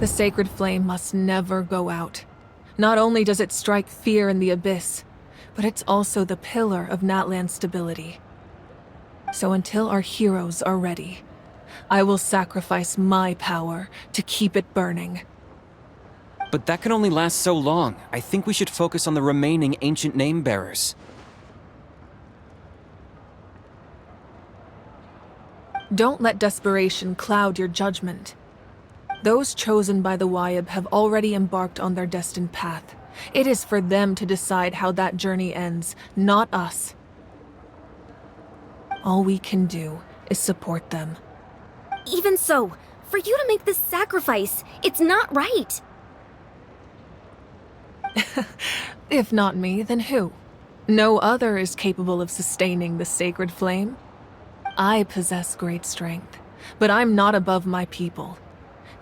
The sacred flame must never go out. Not only does it strike fear in the abyss, but it's also the pillar of Natlan's stability. So until our heroes are ready, I will sacrifice my power to keep it burning. But that can only last so long. I think we should focus on the remaining ancient name-bearers. Don't let desperation cloud your judgment. Those chosen by the Wayab have already embarked on their destined path. It is for them to decide how that journey ends, not us. All we can do is support them. Even so, for you to make this sacrifice, it's not right. If not me, then who? No other is capable of sustaining the sacred flame. I possess great strength, but I'm not above my people.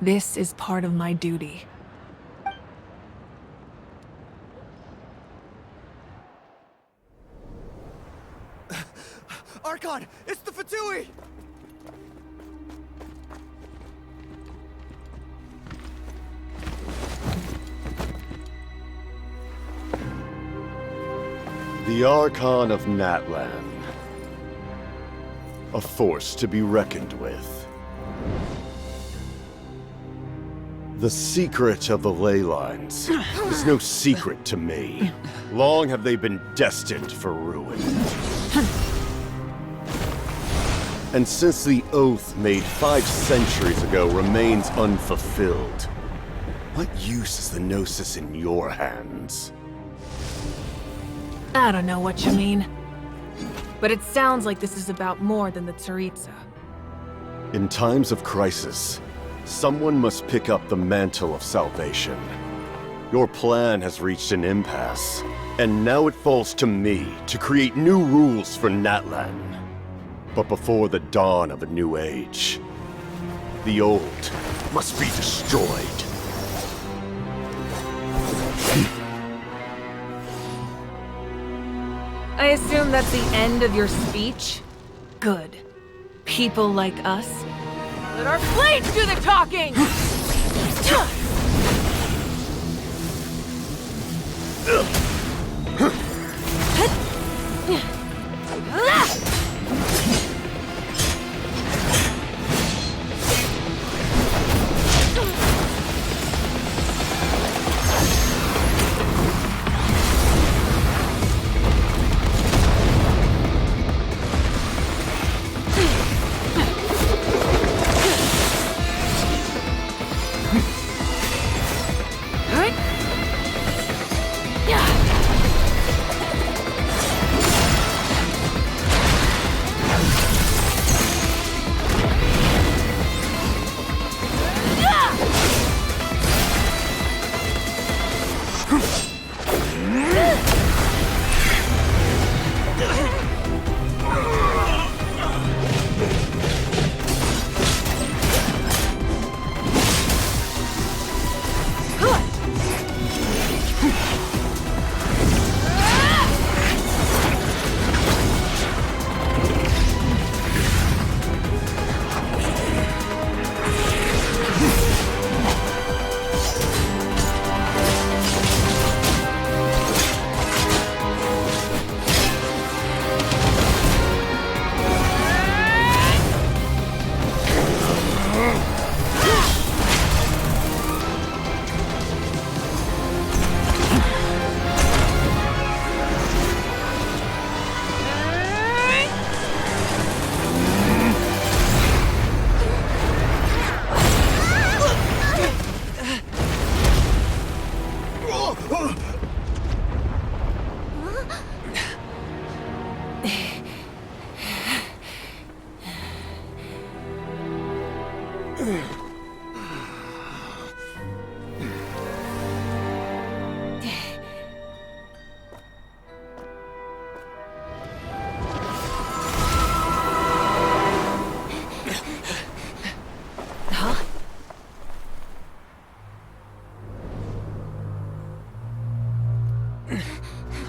This is part of my duty. Archon, it's the Fatui! The Archon of Natlan. A force to be reckoned with. The secret of the ley lines is no secret to me. Long have they been destined for ruin. And since the oath made 5 centuries ago remains unfulfilled, what use is the Gnosis in your hands? I don't know what you mean. But it sounds like this is about more than the Tsaritsa. In times of crisis, someone must pick up the mantle of salvation. Your plan has reached an impasse, and now it falls to me to create new rules for Natlan. But before the dawn of a new age, the old must be destroyed. I assume that's the end of your speech? Good. People like us, let our blades do the talking!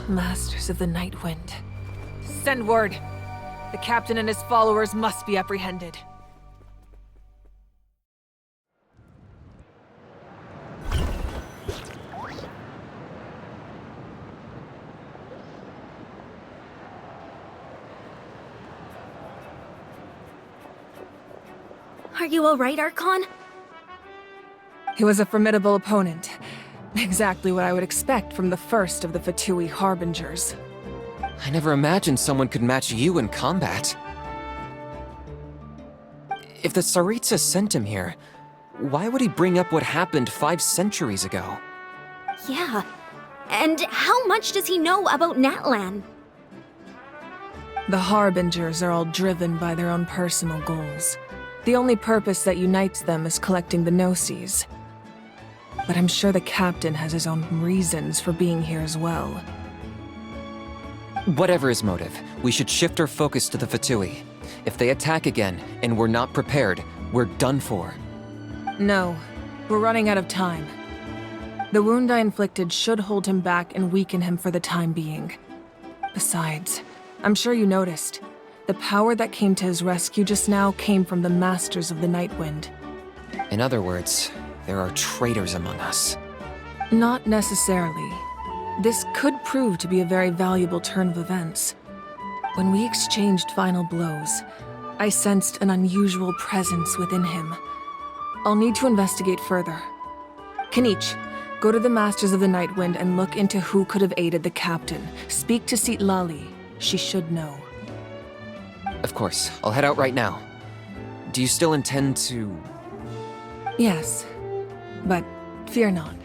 Masters of the Night Wind. Send word. The captain and his followers must be apprehended. Are you alright, Archon? He was a formidable opponent. Exactly what I would expect from the first of the Fatui Harbingers. I never imagined someone could match you in combat. If the Tsaritsa sent him here, why would he bring up what happened 5 centuries ago? Yeah. And how much does he know about Natlan? The Harbingers are all driven by their own personal goals. The only purpose that unites them is collecting the Gnosis. But I'm sure the captain has his own reasons for being here as well. Whatever his motive, we should shift our focus to the Fatui. If they attack again, and we're not prepared, we're done for. No, we're running out of time. The wound I inflicted should hold him back and weaken him for the time being. Besides, I'm sure you noticed, the power that came to his rescue just now came from the Masters of the Nightwind. In other words, there are traitors among us. Not necessarily. This could prove to be a very valuable turn of events. When we exchanged final blows, I sensed an unusual presence within him. I'll need to investigate further. Kanich, go to the Masters of the Nightwind and look into who could have aided the captain. Speak to Sitlali. She should know. Of course, I'll head out right now. Do you still intend to... Yes, but fear not.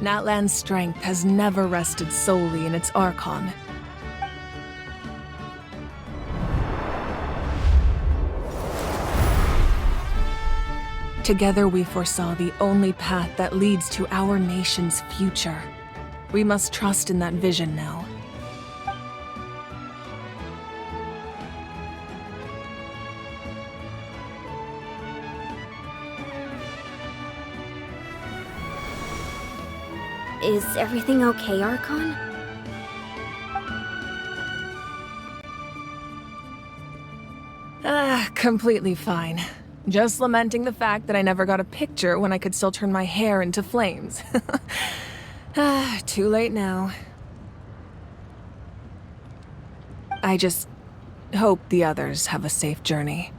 Natlan's strength has never rested solely in its Archon. Together we foresaw the only path that leads to our nation's future. We must trust in that vision now. Is everything okay, Archon? Completely fine. Just lamenting the fact that I never got a picture when I could still turn my hair into flames. Too late now. I just hope the others have a safe journey.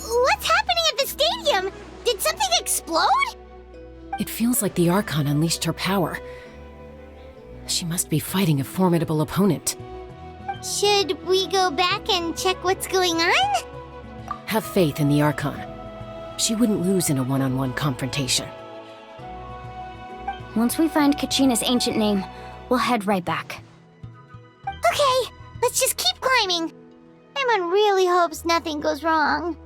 What's happening at the stadium? Did something explode? It feels like the Archon unleashed her power. She must be fighting a formidable opponent. Should we go back and check what's going on? Have faith in the Archon. She wouldn't lose in a one-on-one confrontation. Once we find Kachina's ancient name, we'll head right back. Okay, let's just keep climbing. Everyone really hopes nothing goes wrong.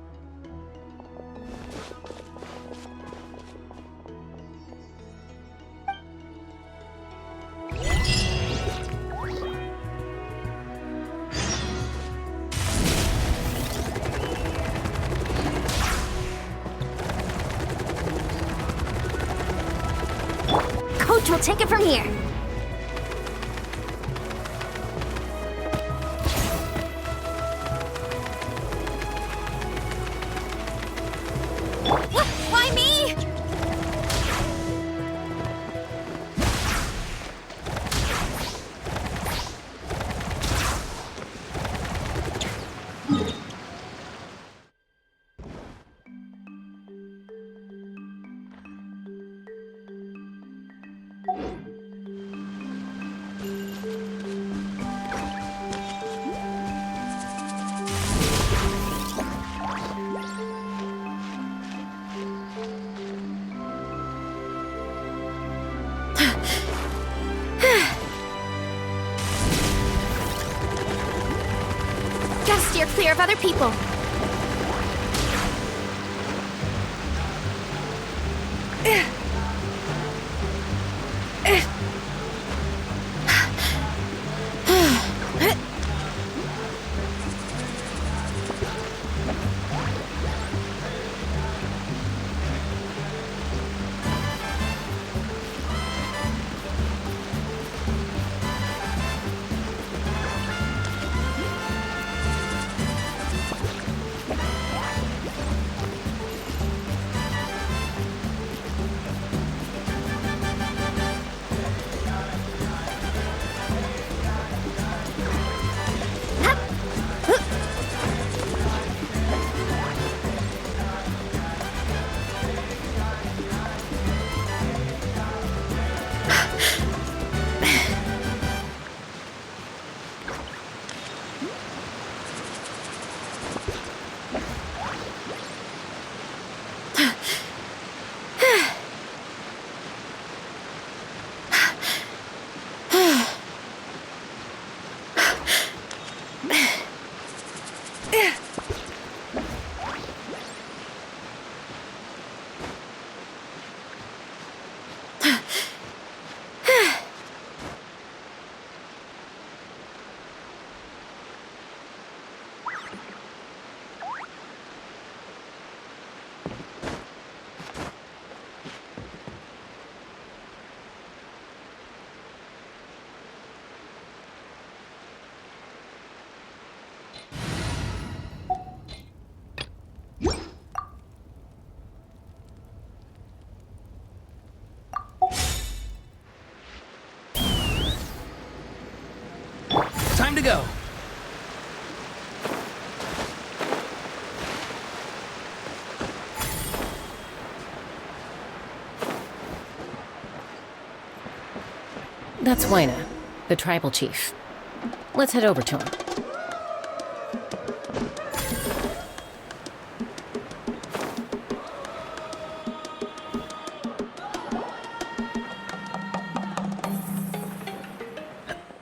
Coach will take it from here. Why me? Gotta steer clear of other people. time to go. That's Waina, the tribal chief. Let's head over to him.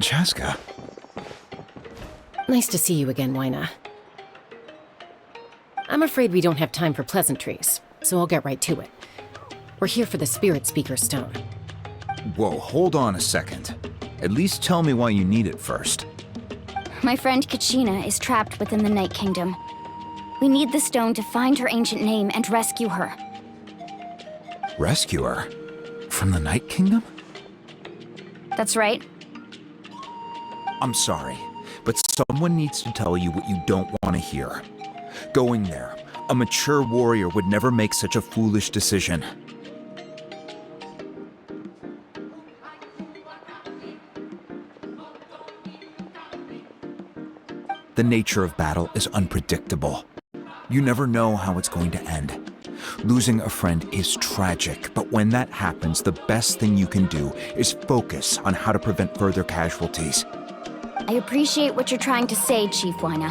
Chaska. Nice to see you again, Waina. I'm afraid we don't have time for pleasantries, so I'll get right to it. We're here for the Spirit Speaker Stone. Whoa, hold on a second. At least tell me why you need it first. My friend Kachina is trapped within the Night Kingdom. We need the stone to find her ancient name and rescue her. Rescue her? From the Night Kingdom? That's right. I'm sorry, but someone needs to tell you what you don't want to hear. Going there, a mature warrior would never make such a foolish decision. The nature of battle is unpredictable. You never know how it's going to end. Losing a friend is tragic, but when that happens, the best thing you can do is focus on how to prevent further casualties. I appreciate what you're trying to say, Chief Waina.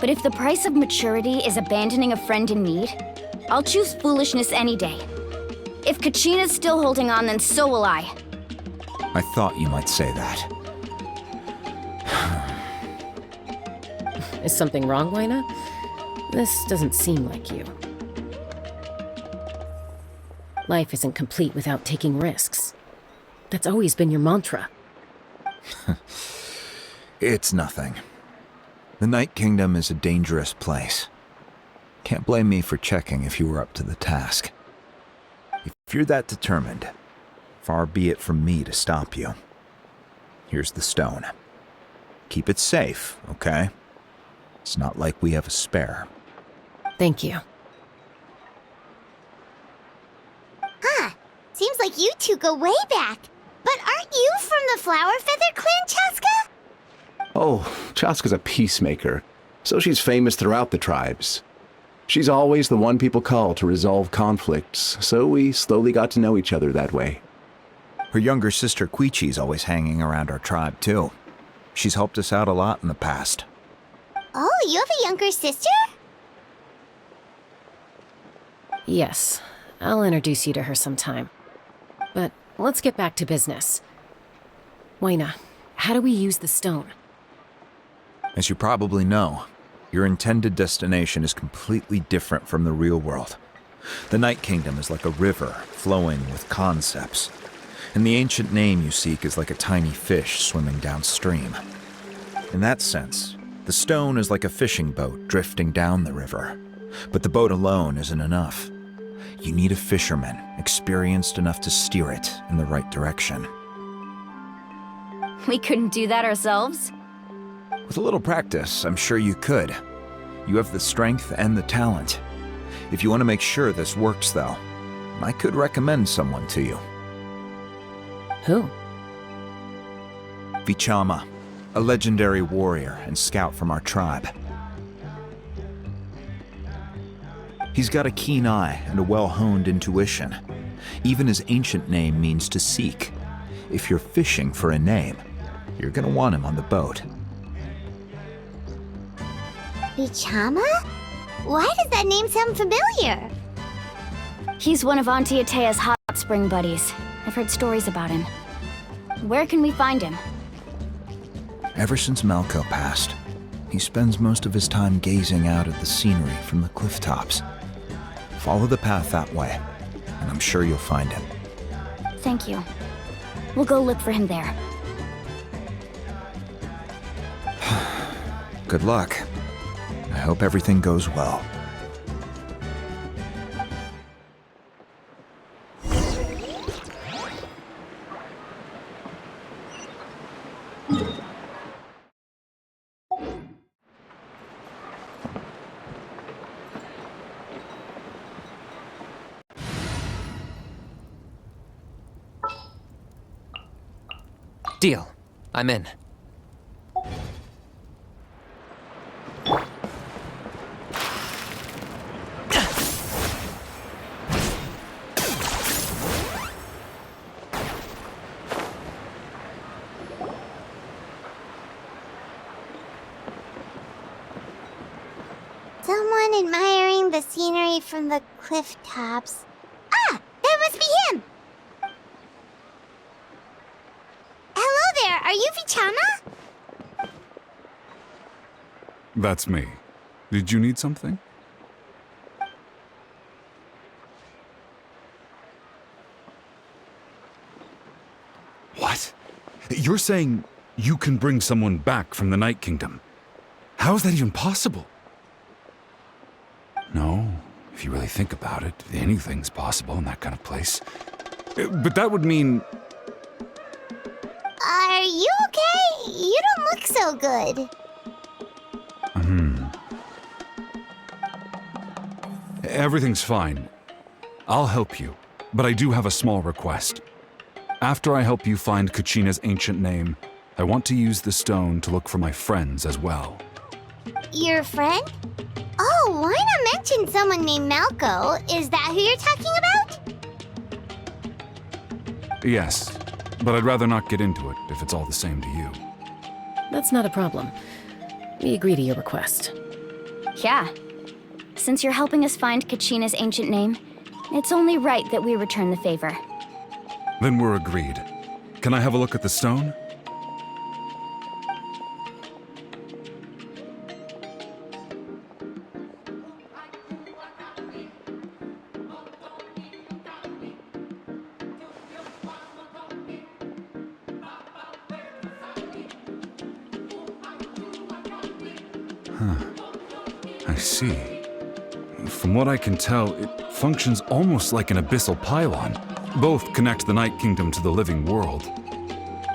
But if the price of maturity is abandoning a friend in need, I'll choose foolishness any day. If Kachina's still holding on, then so will I. I thought you might say that. Is something wrong, Waina? This doesn't seem like you. Life isn't complete without taking risks. That's always been your mantra. It's nothing. The Night Kingdom is a dangerous place. Can't blame me for checking if you were up to the task. If you're that determined, far be it from me to stop you. Here's the stone. Keep it safe, okay? It's not like we have a spare. Thank you. Huh. Seems like you two go way back. But aren't you from the Flower Feather Clan, Chaska? Oh, Chaska's a peacemaker, so she's famous throughout the tribes. She's always the one people call to resolve conflicts, so we slowly got to know each other that way. Her younger sister Quichi's always hanging around our tribe, too. She's helped us out a lot in the past. Oh, you have a younger sister? Yes, I'll introduce you to her sometime. But let's get back to business. Waina, how do we use the stone? As you probably know, your intended destination is completely different from the real world. The Night Kingdom is like a river flowing with concepts, and the ancient name you seek is like a tiny fish swimming downstream. In that sense, the stone is like a fishing boat drifting down the river, but the boat alone isn't enough. You need a fisherman experienced enough to steer it in the right direction. We couldn't do that ourselves? With a little practice, I'm sure you could. You have the strength and the talent. If you want to make sure this works, though, I could recommend someone to you. Who? Vichama, a legendary warrior and scout from our tribe. He's got a keen eye and a well-honed intuition. Even his ancient name means to seek. If you're fishing for a name, you're gonna want him on the boat. Vichama? Why does that name sound familiar? He's one of Auntie Atea's hot spring buddies. I've heard stories about him. Where can we find him? Ever since Malco passed, he spends most of his time gazing out at the scenery from the cliff tops. Follow the path that way, and I'm sure you'll find him. Thank you. We'll go look for him there. Good luck. I hope everything goes well. Deal. I'm in. someone admiring the scenery from the cliff tops. Ah! That must be him! Hello there, are you Vichama? That's me. Did you need something? What? You're saying you can bring someone back from the Night Kingdom? How is that even possible? No, if you really think about it, anything's possible in that kind of place. But that would mean... Are you okay? You don't look so good. Everything's fine. I'll help you, but I do have a small request. After I help you find Kachina's ancient name, I want to use the stone to look for my friends as well. Your friend? Oh, why not mention someone named Malco? Is that who you're talking about? Yes, but I'd rather not get into it if it's all the same to you. That's not a problem. We agree to your request. Yeah. Since you're helping us find Kachina's ancient name, it's only right that we return the favor. Then we're agreed. Can I have a look at the stone? I see. From what I can tell, it functions almost like an abyssal pylon. Both connect the Night Kingdom to the living world.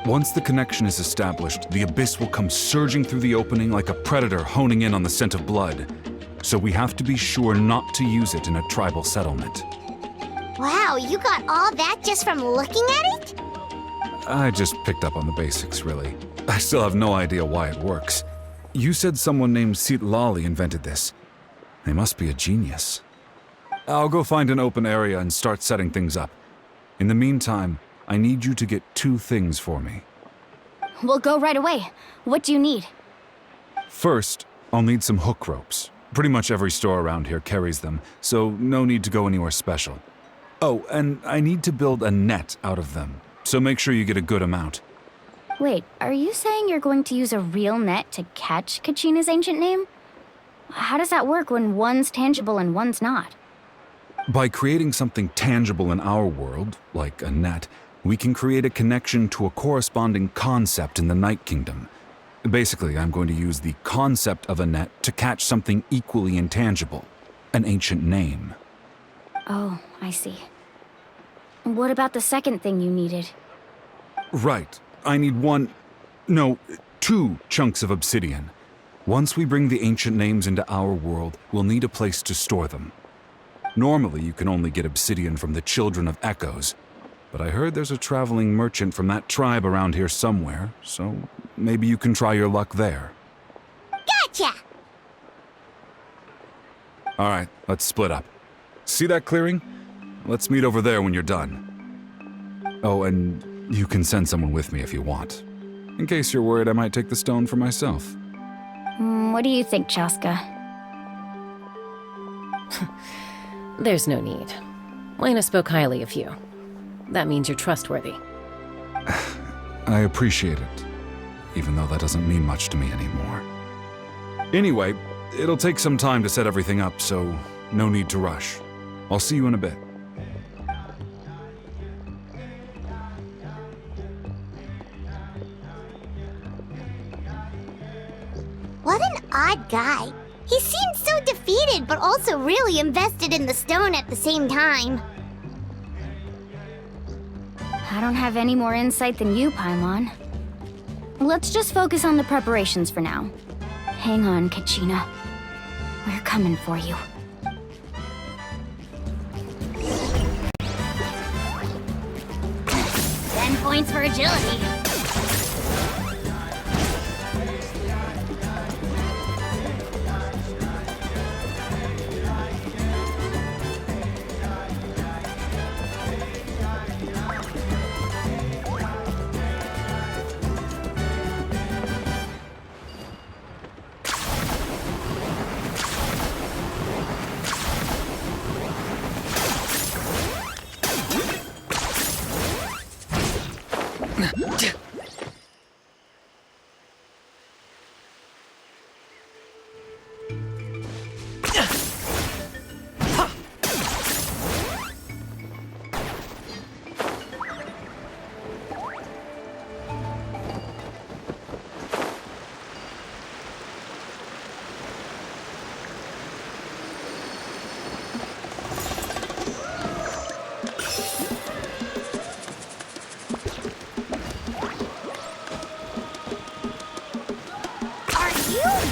Once the connection is established, the abyss will come surging through the opening like a predator honing in on the scent of blood. So we have to be sure not to use it in a tribal settlement. Wow, you got all that just from looking at it? I just picked up on the basics, really. I still have no idea why it works. You said someone named Lali invented this. They must be a genius. I'll go find an open area and start setting things up. In the meantime, I need you to get 2 things for me. We'll go right away. What do you need? First, I'll need some hook ropes. Pretty much every store around here carries them, so no need to go anywhere special. Oh, and I need to build a net out of them, so make sure you get a good amount. Wait, are you saying you're going to use a real net to catch Kachina's ancient name? How does that work when one's tangible and one's not? By creating something tangible in our world, like a net, we can create a connection to a corresponding concept in the Night Kingdom. Basically, I'm going to use the concept of a net to catch something equally intangible, an ancient name. Oh, I see. What about the second thing you needed? Right. I need 2 chunks of obsidian. Once we bring the ancient names into our world, we'll need a place to store them. Normally, you can only get obsidian from the Children of Echoes, but I heard there's a traveling merchant from that tribe around here somewhere, so maybe you can try your luck there. Gotcha! All right, let's split up. See that clearing? Let's meet over there when you're done. Oh, and you can send someone with me if you want. In case you're worried I might take the stone for myself. What do you think, Chaska? There's no need. Lena spoke highly of you. That means you're trustworthy. I appreciate it, even though that doesn't mean much to me anymore. Anyway, it'll take some time to set everything up, so no need to rush. I'll see you in a bit. What an odd guy. He seemed so defeated, but also really invested in the stone at the same time. I don't have any more insight than you, Paimon. Let's just focus on the preparations for now. Hang on, Kachina. We're coming for you. Points for agility.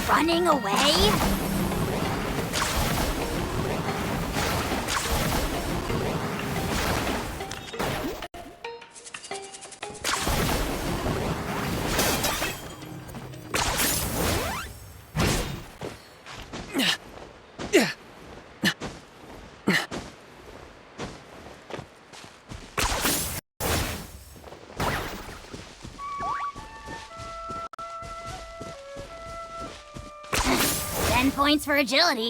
Running away? 10 points for agility.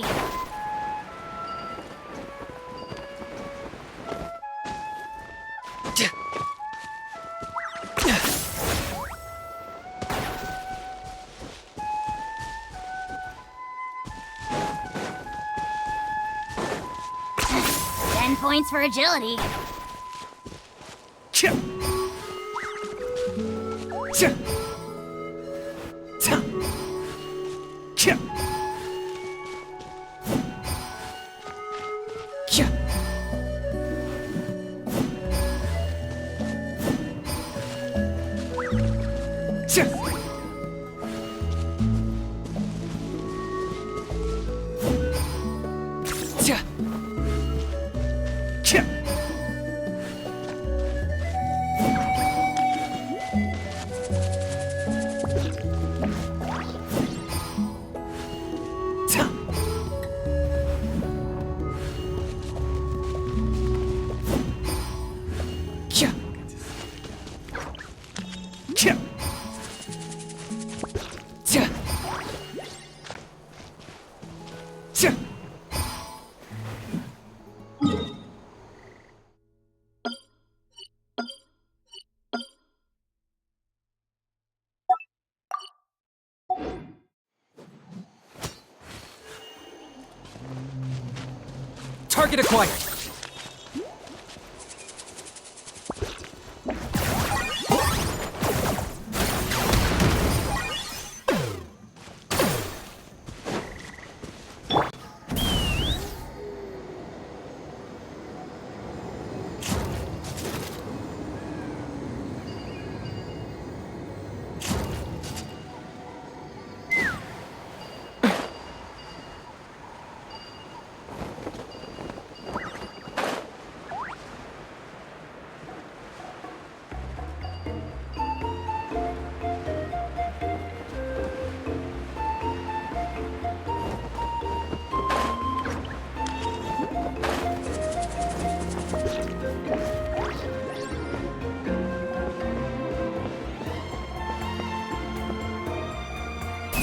Points for agility. Target acquired!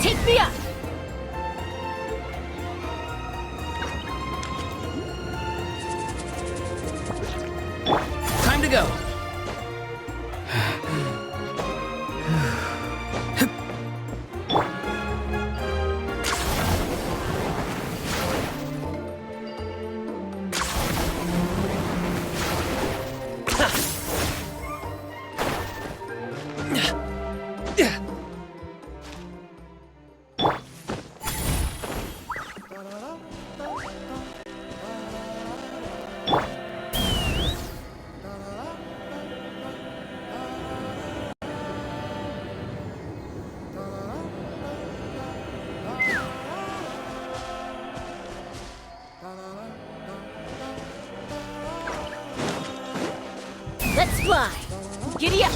Take me up! Time to go! Let's fly! Giddy up!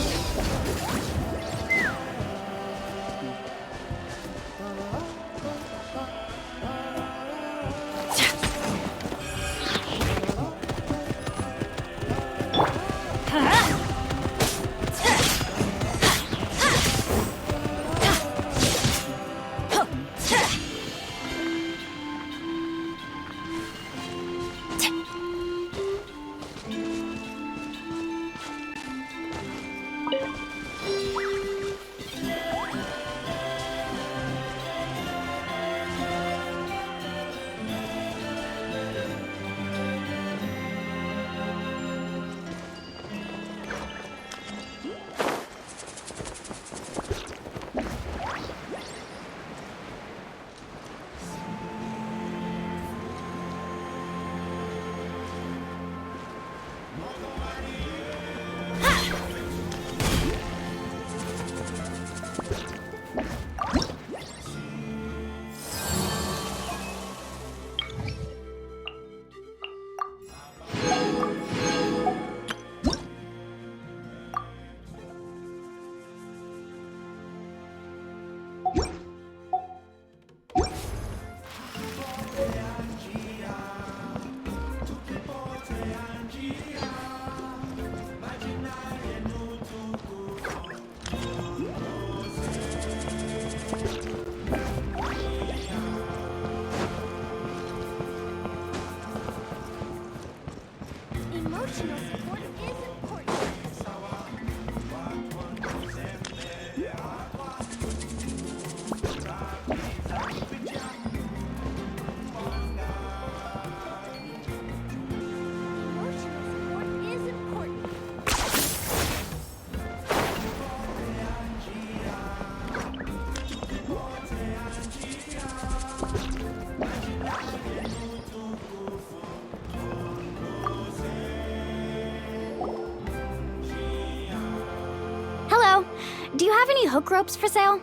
have any hook ropes for sale?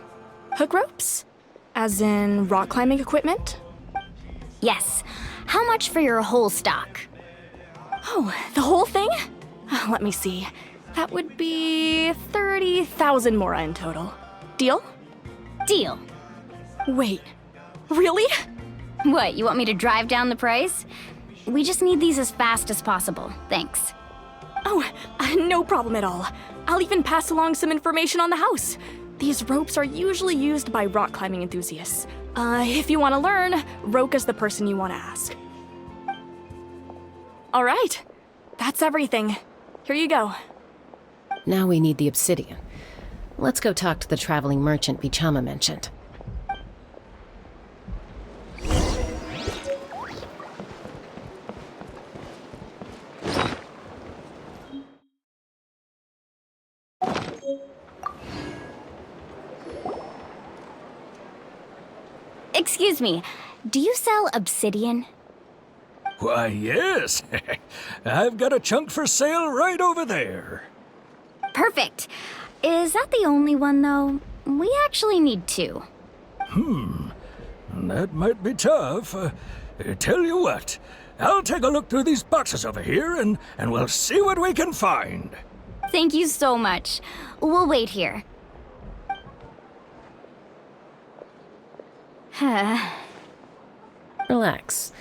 Hook ropes? As in rock climbing equipment? Yes. How much for your whole stock? Oh, the whole thing? Let me see. That would be 30,000 mora in total. Deal? Deal. Wait, really? What, you want me to drive down the price? We just need these as fast as possible. Thanks. Oh, no problem at all. I'll even pass along some information on the house. These ropes are usually used by rock climbing enthusiasts. If you want to learn, Roka's the person you want to ask. All right, that's everything. Here you go. Now we need the obsidian. Let's go talk to the traveling merchant Bichama mentioned. Excuse me, do you sell obsidian? Why, yes. I've got a chunk for sale right over there. Perfect. Is that the only one, though? We actually need two. That might be tough. Tell you what, I'll take a look through these boxes over here and we'll see what we can find. Thank you so much. We'll wait here. Relax.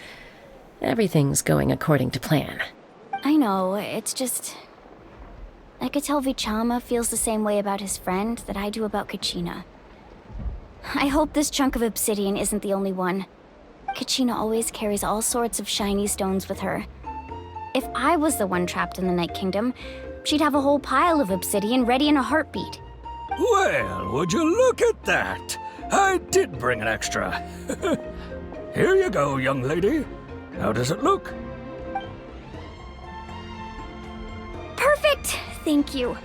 Everything's going according to plan. I know, it's just... I could tell Vichama feels the same way about his friend that I do about Kachina. I hope this chunk of obsidian isn't the only one. Kachina always carries all sorts of shiny stones with her. If I was the one trapped in the Night Kingdom, she'd have a whole pile of obsidian ready in a heartbeat. Well, would you look at that? I did bring an extra. Here you go, young lady. How does it look? Perfect! Thank you.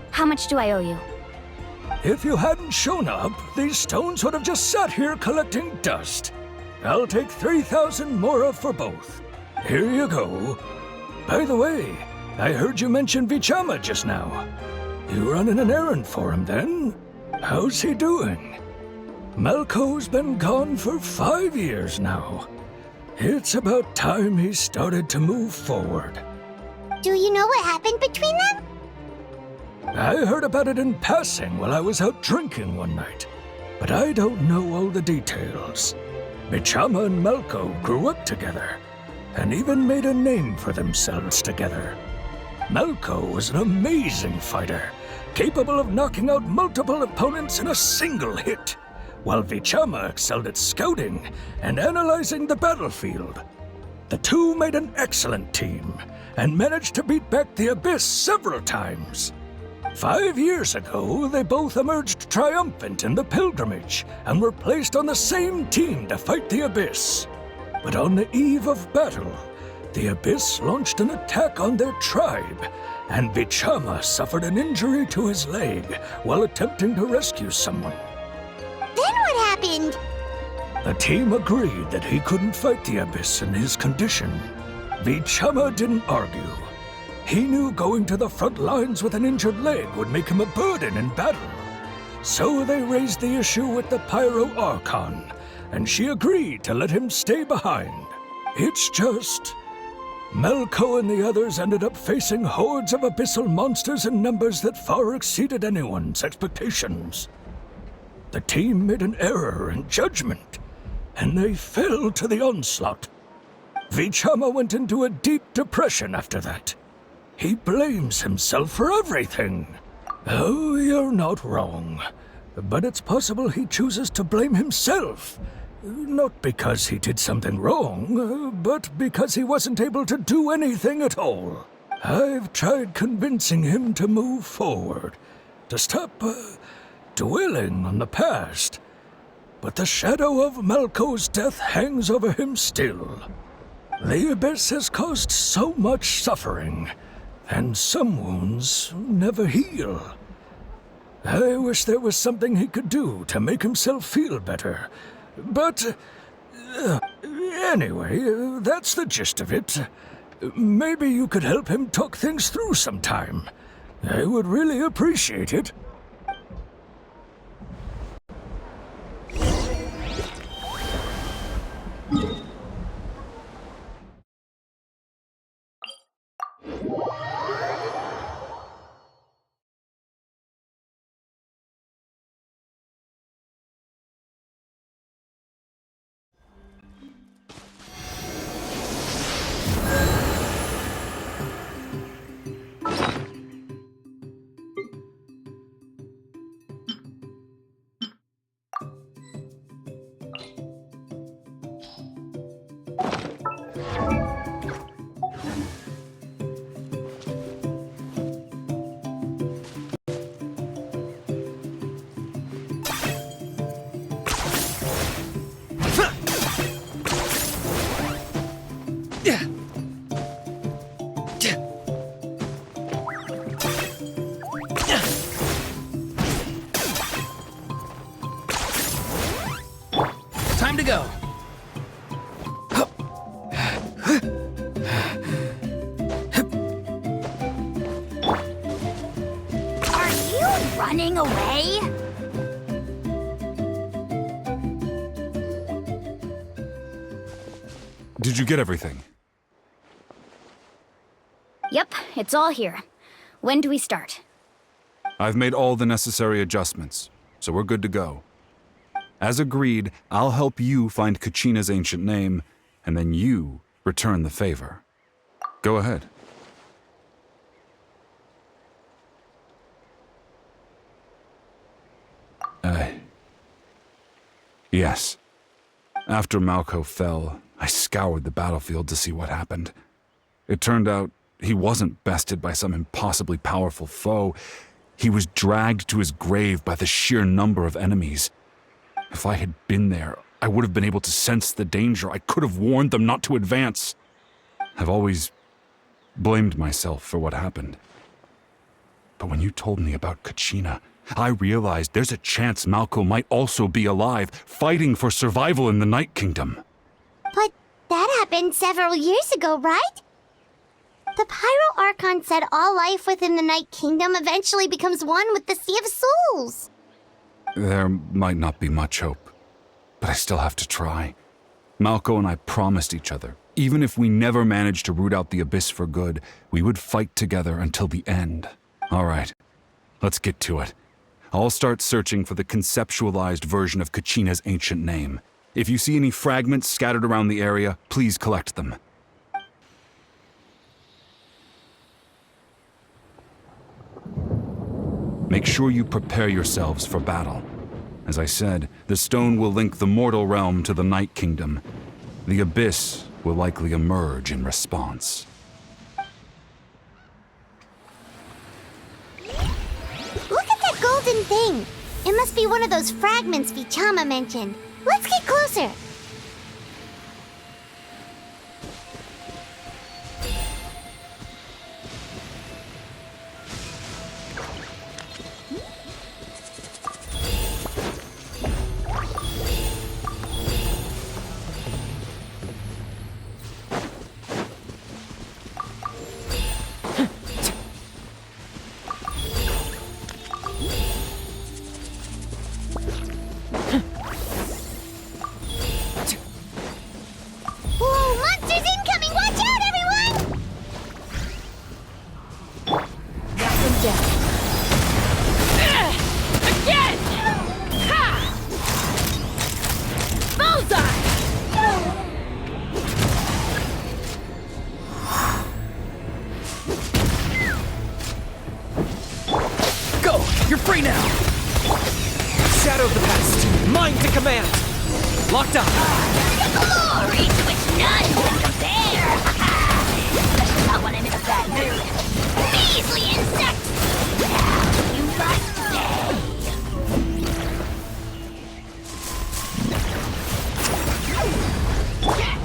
How much do I owe you? If you hadn't shown up, these stones would have just sat here collecting dust. I'll take 3,000 mora for both. Here you go. By the way, I heard you mention Vichama just now. You running an errand for him, then? How's he doing? Malco's been gone for 5 years now. It's about time he started to move forward. Do you know what happened between them? I heard about it in passing while I was out drinking one night, but I don't know all the details. Bichama and Malco grew up together, and even made a name for themselves together. Malco was an amazing fighter, capable of knocking out multiple opponents in a single hit, while Vichama excelled at scouting and analyzing the battlefield. The two made an excellent team, and managed to beat back the Abyss several times. 5 years ago, they both emerged triumphant in the pilgrimage, and were placed on the same team to fight the Abyss. But on the eve of battle, the Abyss launched an attack on their tribe, and Bichama suffered an injury to his leg while attempting to rescue someone. Then what happened? The team agreed that he couldn't fight the Abyss in his condition. Vichama didn't argue. He knew going to the front lines with an injured leg would make him a burden in battle. So they raised the issue with the Pyro Archon, and she agreed to let him stay behind. It's just... Malco and the others ended up facing hordes of abyssal monsters in numbers that far exceeded anyone's expectations. The team made an error in judgment, and they fell to the onslaught. Vichama went into a deep depression after that. He blames himself for everything. Oh, you're not wrong. But it's possible he chooses to blame himself. Not because he did something wrong, but because he wasn't able to do anything at all. I've tried convincing him to move forward, to stop dwelling on the past. But the shadow of Malco's death hangs over him still. The Abyss has caused so much suffering, and some wounds never heal. I wish there was something he could do to make himself feel better. But, anyway, that's the gist of it. Maybe you could help him talk things through sometime. I would really appreciate it. to go. Are you running away? Did you get everything? Yep, it's all here. When do we start? I've made all the necessary adjustments, so we're good to go. As agreed, I'll help you find Kachina's ancient name, and then you return the favor. Go ahead. Yes. After Malco fell, I scoured the battlefield to see what happened. It turned out he wasn't bested by some impossibly powerful foe. He was dragged to his grave by the sheer number of enemies. If I had been there, I would have been able to sense the danger. I could have warned them not to advance. I've always blamed myself for what happened. But when you told me about Kachina, I realized there's a chance Malco might also be alive, fighting for survival in the Night Kingdom. But that happened several years ago, right? The Pyro Archon said all life within the Night Kingdom eventually becomes one with the Sea of Souls. There might not be much hope, but I still have to try. Malco and I promised each other, even if we never managed to root out the Abyss for good, we would fight together until the end. All right, let's get to it. I'll start searching for the conceptualized version of Kachina's ancient name. If you see any fragments scattered around the area, please collect them. Make sure you prepare yourselves for battle. As I said, the stone will link the mortal realm to the Night Kingdom. The Abyss will likely emerge in response. Look at that golden thing! It must be one of those fragments Vichama mentioned. Let's get closer! You're free now! Shadow of the past, mine to command! Locked on! Glory to which none can compare! Especially not when I'm in a bad mood. Measly insect! Now you must stay!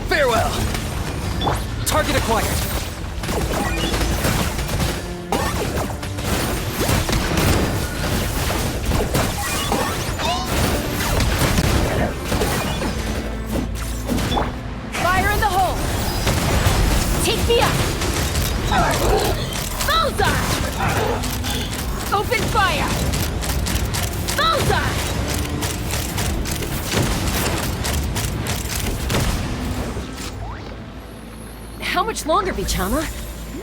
Farewell! Target acquired! Me up! Bullseye! Open fire! Bullseye! How much longer, Vichama?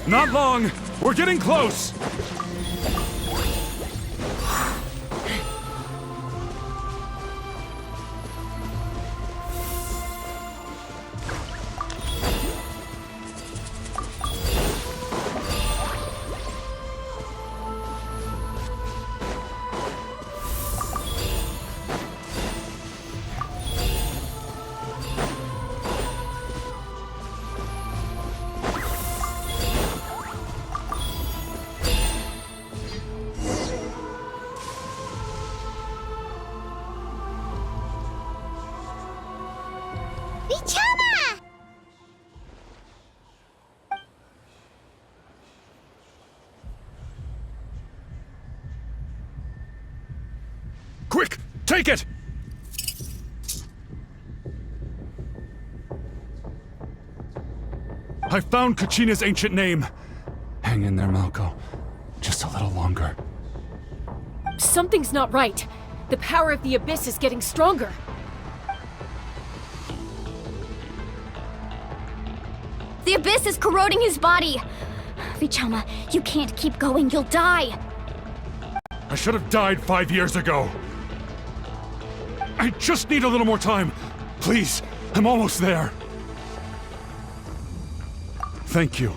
Not long! We're getting close! Vichama! Quick! Take it! I found Kachina's ancient name. Hang in there, Malco. Just a little longer. Something's not right. The power of the Abyss is getting stronger. The Abyss is corroding his body. Vichama, you can't keep going. You'll die. I should have died 5 years ago. I just need a little more time. Please, I'm almost there. Thank you.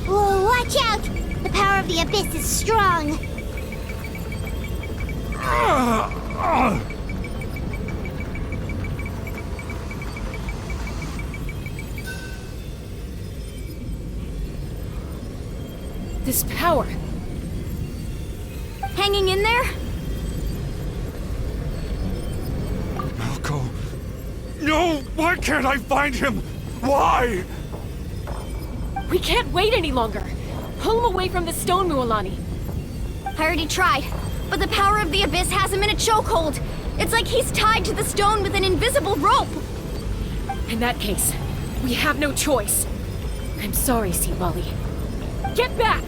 Whoa, watch out! The power of the Abyss is strong. This power. Hanging in there? Malco. No! Why can't I find him? Why? We can't wait any longer. Pull him away from the stone, Mualani. I already tried, but the power of the Abyss has him in a chokehold. It's like he's tied to the stone with an invisible rope. In that case, we have no choice. I'm sorry, Sivali. Get back!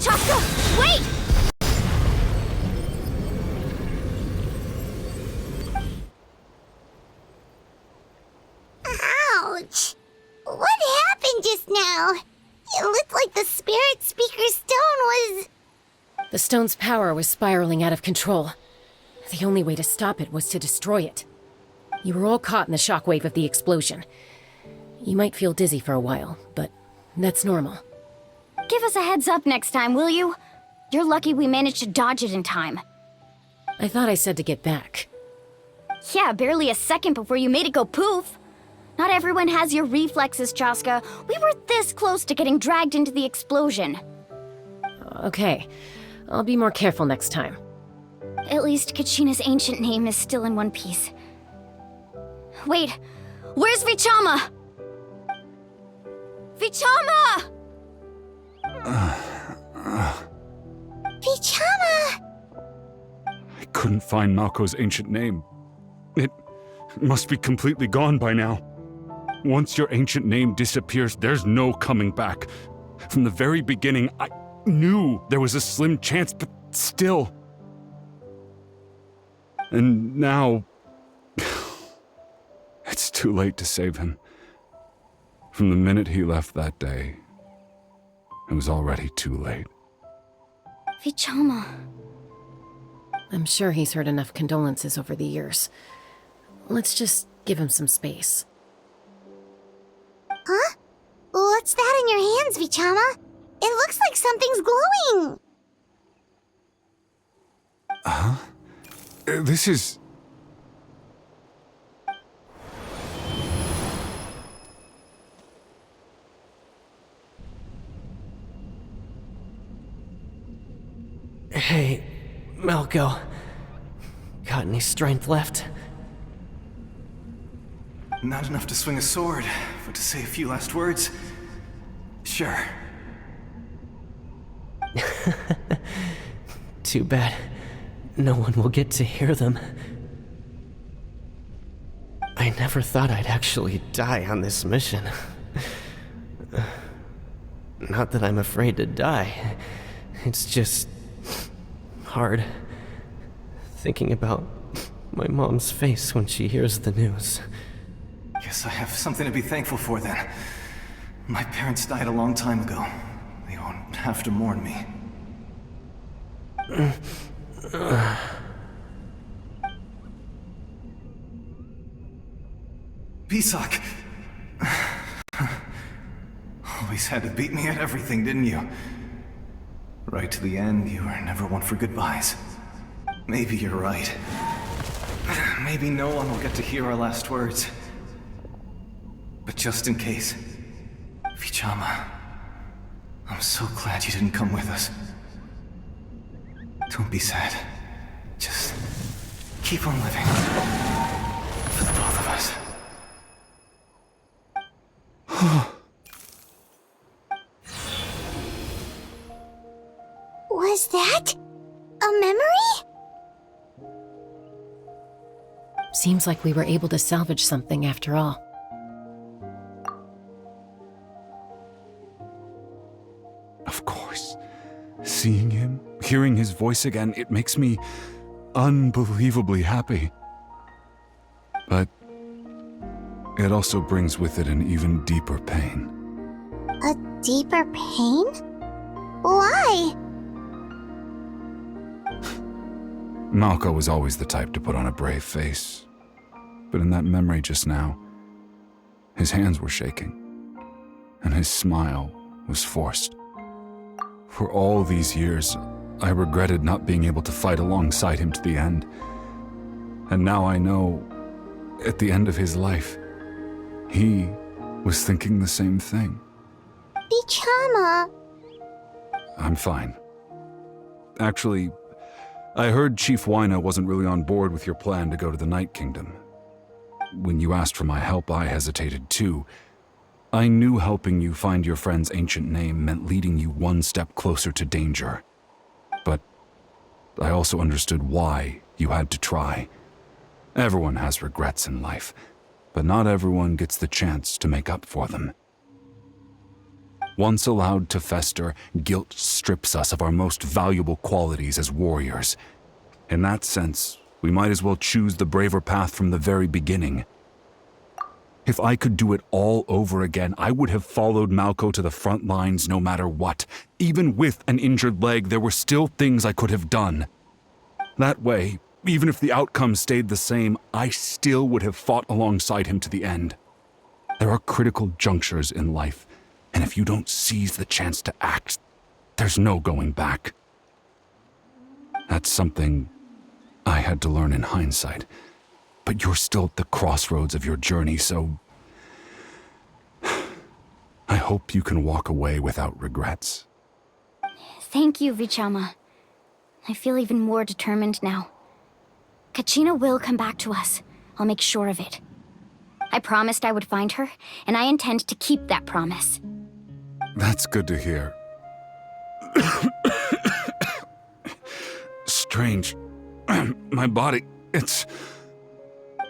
Chaska, wait! Ouch! What happened just now? It looked like the spirit speaker's stone was... The stone's power was spiraling out of control. The only way to stop it was to destroy it. You were all caught in the shockwave of the explosion. You might feel dizzy for a while, but that's normal. Give us a heads up next time, will you? You're lucky we managed to dodge it in time. I thought I said to get back. Yeah, barely a second before you made it go poof. Not everyone has your reflexes, Chaska. We were this close to getting dragged into the explosion. Okay, I'll be more careful next time. At least Kachina's ancient name is still in one piece. Wait, where's Vichama? Vichama! Vichama! I couldn't find Malco's ancient name. It must be completely gone by now. Once your ancient name disappears, there's no coming back. From the very beginning, I knew there was a slim chance, but still. And now... it's too late to save him. From the minute he left that day, it was already too late. Vichama. I'm sure he's heard enough condolences over the years. Let's just give him some space. Huh? What's that in your hands, Vichama? It looks like something's glowing! Huh? This is... Hey, Malco. Got any strength left? Not enough to swing a sword, but to say a few last words? Sure. Too bad. No one will get to hear them. I never thought I'd actually die on this mission. Not that I'm afraid to die. It's just... hard. Thinking about my mom's face when she hears the news. Guess I have something to be thankful for then. My parents died a long time ago. They won't have to mourn me. Pisak! Always had to beat me at everything, didn't you? Right to the end, you were never one for goodbyes. Maybe you're right. Maybe no one will get to hear our last words. But just in case, Vichama, I'm so glad you didn't come with us. Don't be sad. Just keep on living. For the both of us. that a memory? Seems like we were able to salvage something after all. Of course. Seeing him, hearing his voice again, it makes me unbelievably happy. But it also brings with it an even deeper pain. A deeper pain? Why? Malco was always the type to put on a brave face. But in that memory just now, his hands were shaking, and his smile was forced. For all these years, I regretted not being able to fight alongside him to the end. And now I know, at the end of his life, he was thinking the same thing. Vichama. I'm fine. Actually, I heard Chief Wina wasn't really on board with your plan to go to the Night Kingdom. When you asked for my help, I hesitated too. I knew helping you find your friend's ancient name meant leading you one step closer to danger. But I also understood why you had to try. Everyone has regrets in life, but not everyone gets the chance to make up for them. Once allowed to fester, guilt strips us of our most valuable qualities as warriors. In that sense, we might as well choose the braver path from the very beginning. If I could do it all over again, I would have followed Malco to the front lines no matter what. Even with an injured leg, there were still things I could have done. That way, even if the outcome stayed the same, I still would have fought alongside him to the end. There are critical junctures in life, and if you don't seize the chance to act, there's no going back. That's something I had to learn in hindsight. But you're still at the crossroads of your journey, so I hope you can walk away without regrets. Thank you, Vichama. I feel even more determined now. Kachina will come back to us. I'll make sure of it. I promised I would find her, and I intend to keep that promise. That's good to hear. Strange. My body, it's...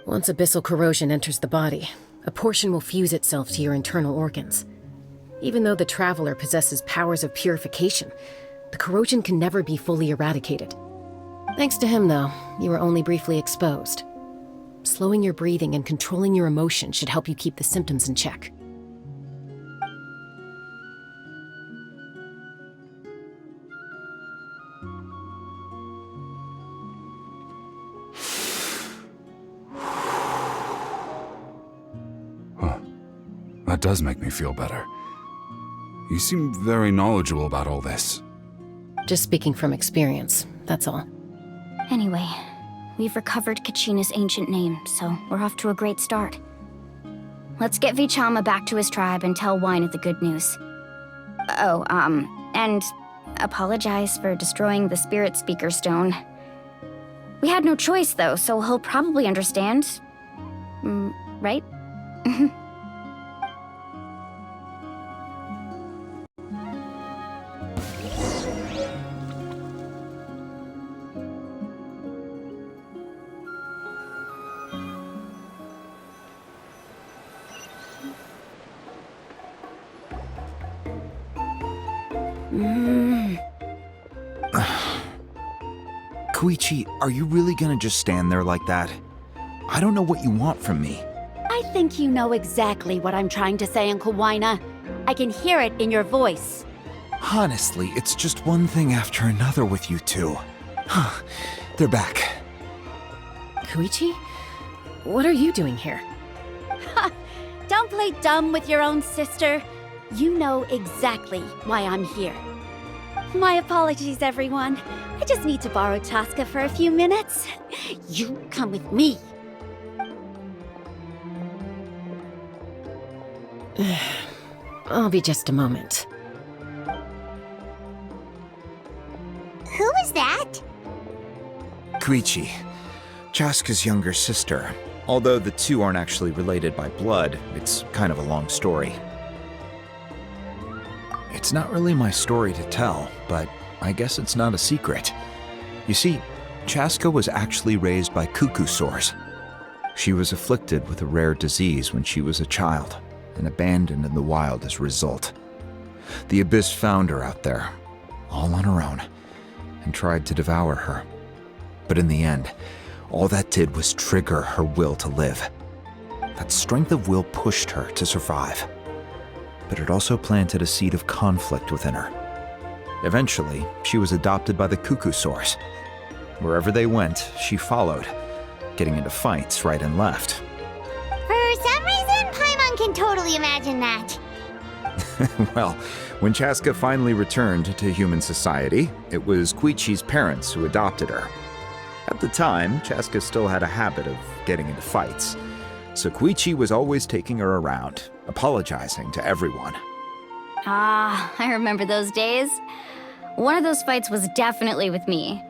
Once abyssal corrosion enters the body, a portion will fuse itself to your internal organs. Even though the Traveler possesses powers of purification, the corrosion can never be fully eradicated. Thanks to him, though, you were only briefly exposed. Slowing your breathing and controlling your emotions should help you keep the symptoms in check. That does make me feel better. You seem very knowledgeable about all this. Just speaking from experience, that's all. Anyway, we've recovered Kachina's ancient name, so we're off to a great start. Let's get Vichama back to his tribe and tell Wina the good news. Oh, and apologize for destroying the Spirit Speaker Stone. We had no choice, though, so he'll probably understand. Right? Koichi, are you really gonna just stand there like that? I don't know what you want from me. I think you know exactly what I'm trying to say, Uncle Wina. I can hear it in your voice. Honestly, it's just one thing after another with you two. They're back. Koichi? What are you doing here? Ha! Don't play dumb with your own sister. You know exactly why I'm here. My apologies, everyone. I just need to borrow Chaska for a few minutes. You come with me. I'll be just a moment. Who is that? Koichi, Chaska's younger sister. Although the two aren't actually related by blood, it's kind of a long story. It's not really my story to tell, but I guess it's not a secret. You see, Chaska was actually raised by cuckoo sores. She was afflicted with a rare disease when she was a child and abandoned in the wild as a result. The Abyss found her out there, all on her own, and tried to devour her. But in the end, all that did was trigger her will to live. That strength of will pushed her to survive, but it also planted a seed of conflict within her. Eventually, she was adopted by the cuckoo sores. Wherever they went, she followed, getting into fights right and left. For some reason, Paimon can totally imagine that. Well, when Chaska finally returned to human society, it was Koichi's parents who adopted her. At the time, Chaska still had a habit of getting into fights, so Koichi was always taking her around, apologizing to everyone. Ah, I remember those days. One of those fights was definitely with me.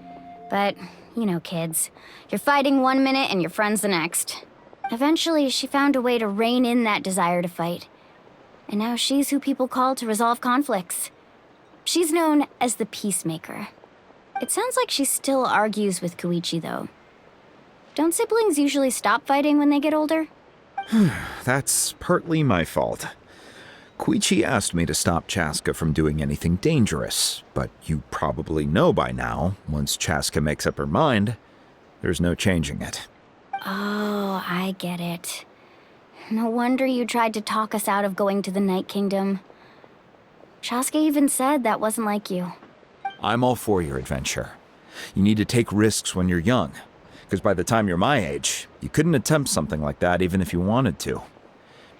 But, you know, kids. You're fighting one minute and your friend's the next. Eventually, she found a way to rein in that desire to fight. And now she's who people call to resolve conflicts. She's known as the Peacemaker. It sounds like she still argues with Koichi, though. Don't siblings usually stop fighting when they get older? That's partly my fault. Koichi asked me to stop Chaska from doing anything dangerous, but you probably know by now, once Chaska makes up her mind, there's no changing it. Oh, I get it. No wonder you tried to talk us out of going to the Night Kingdom. Chaska even said that wasn't like you. I'm all for your adventure. You need to take risks when you're young, because by the time you're my age, you couldn't attempt something like that even if you wanted to.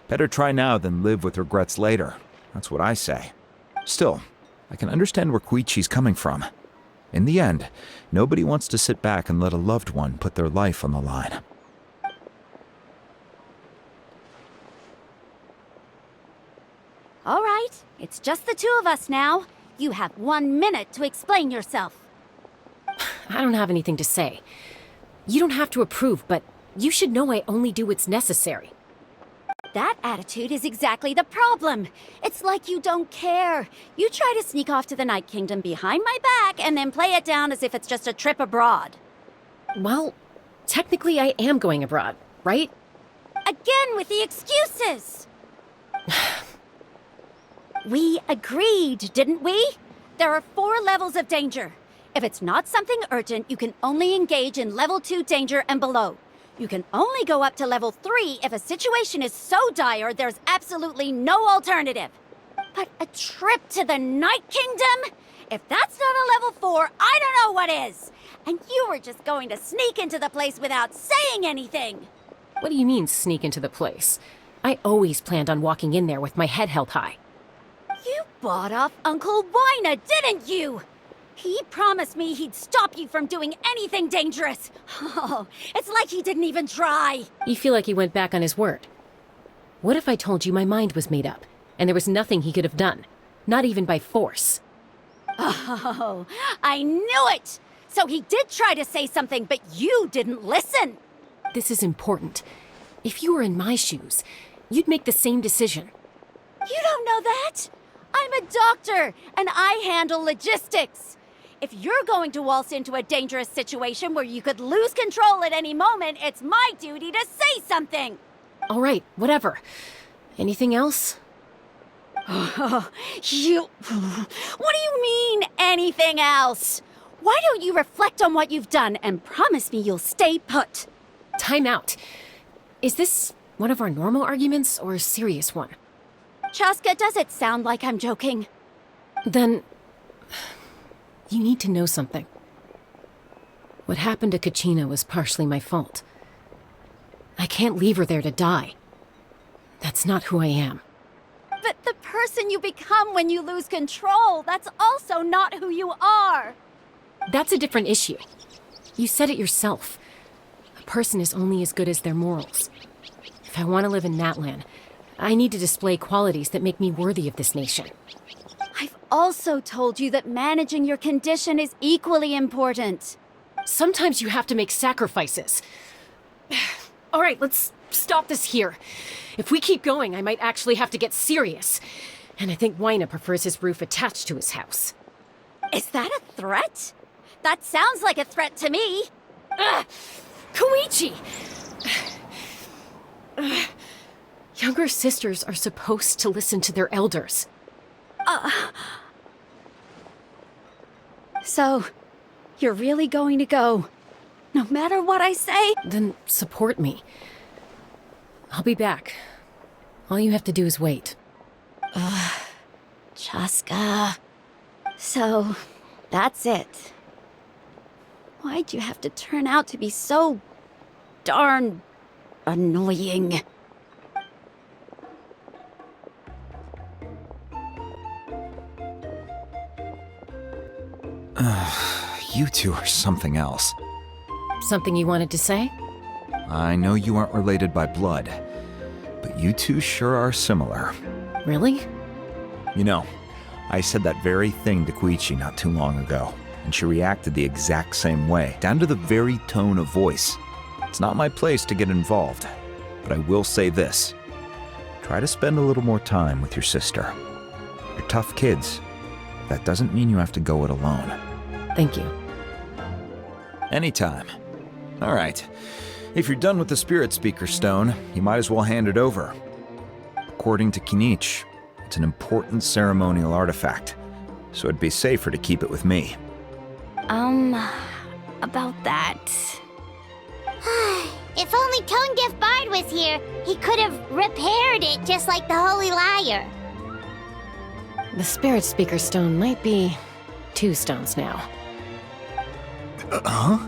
Better try now than live with regrets later. That's what I say. Still, I can understand where Koichi's coming from. In the end, nobody wants to sit back and let a loved one put their life on the line. All right, it's just the two of us now. You have 1 minute to explain yourself. I don't have anything to say. You don't have to approve, but you should know I only do what's necessary. That attitude is exactly the problem. It's like you don't care. You try to sneak off to the Night Kingdom behind my back and then play it down as if it's just a trip abroad. Well, technically I am going abroad, right? Again with the excuses! We agreed, didn't we? There are 4 levels of danger. If it's not something urgent, you can only engage in level 2 danger and below. You can only go up to level 3 if a situation is so dire there's absolutely no alternative. But a trip to the Night Kingdom? If that's not a level 4, I don't know what is. And you were just going to sneak into the place without saying anything. What do you mean, sneak into the place? I always planned on walking in there with my head held high. You bought off Uncle Wina, didn't you? He promised me he'd stop you from doing anything dangerous. Oh, it's like he didn't even try. You feel like he went back on his word. What if I told you my mind was made up, and there was nothing he could have done? Not even by force. Oh, I knew it! So he did try to say something, but you didn't listen. This is important. If you were in my shoes, you'd make the same decision. You don't know that? I'm a doctor, and I handle logistics. If you're going to waltz into a dangerous situation where you could lose control at any moment, it's my duty to say something. All right, whatever. Anything else? What do you mean, anything else? Why don't you reflect on what you've done and promise me you'll stay put? Time out. Is this one of our normal arguments or a serious one? Chaska, does it sound like I'm joking? Then you need to know something. What happened to Kachina was partially my fault. I can't leave her there to die. That's not who I am. But the person you become when you lose control, that's also not who you are. That's a different issue. You said it yourself. A person is only as good as their morals. If I want to live in Natlan, I need to display qualities that make me worthy of this nation. I've also told you that managing your condition is equally important. Sometimes you have to make sacrifices. All right, let's stop this here. If we keep going, I might actually have to get serious. And I think Wina prefers his roof attached to his house. Is that a threat? That sounds like a threat to me. Koichi! Younger sisters are supposed to listen to their elders. So, you're really going to go, no matter what I say? Then support me. I'll be back. All you have to do is wait. Chaska. So, that's it. Why'd you have to turn out to be so darn annoying? You two are something else. Something you wanted to say? I know you aren't related by blood, but you two sure are similar. Really? You know, I said that very thing to Koichi not too long ago, and she reacted the exact same way, down to the very tone of voice. It's not my place to get involved, but I will say this. Try to spend a little more time with your sister. You're tough kids. That doesn't mean you have to go it alone. Thank you. Anytime. All right. If you're done with the Spirit Speaker Stone, you might as well hand it over. According to Kinich, it's an important ceremonial artifact, so it'd be safer to keep it with me. About that. If only Tone-Gift Bard was here, he could have repaired it just like the Holy Liar. The Spirit Speaker Stone might be 2 stones now. Huh?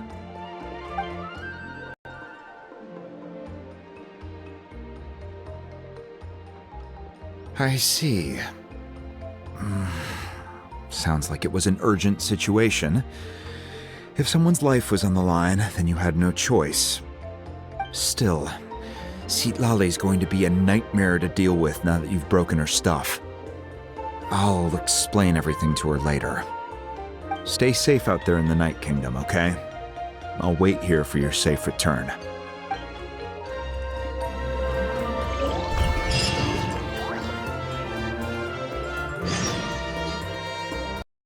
I see. Sounds like it was an urgent situation. If someone's life was on the line, then you had no choice. Still, Citlale's going to be a nightmare to deal with now that you've broken her stuff. I'll explain everything to her later. Stay safe out there in the Night Kingdom, okay? I'll wait here for your safe return.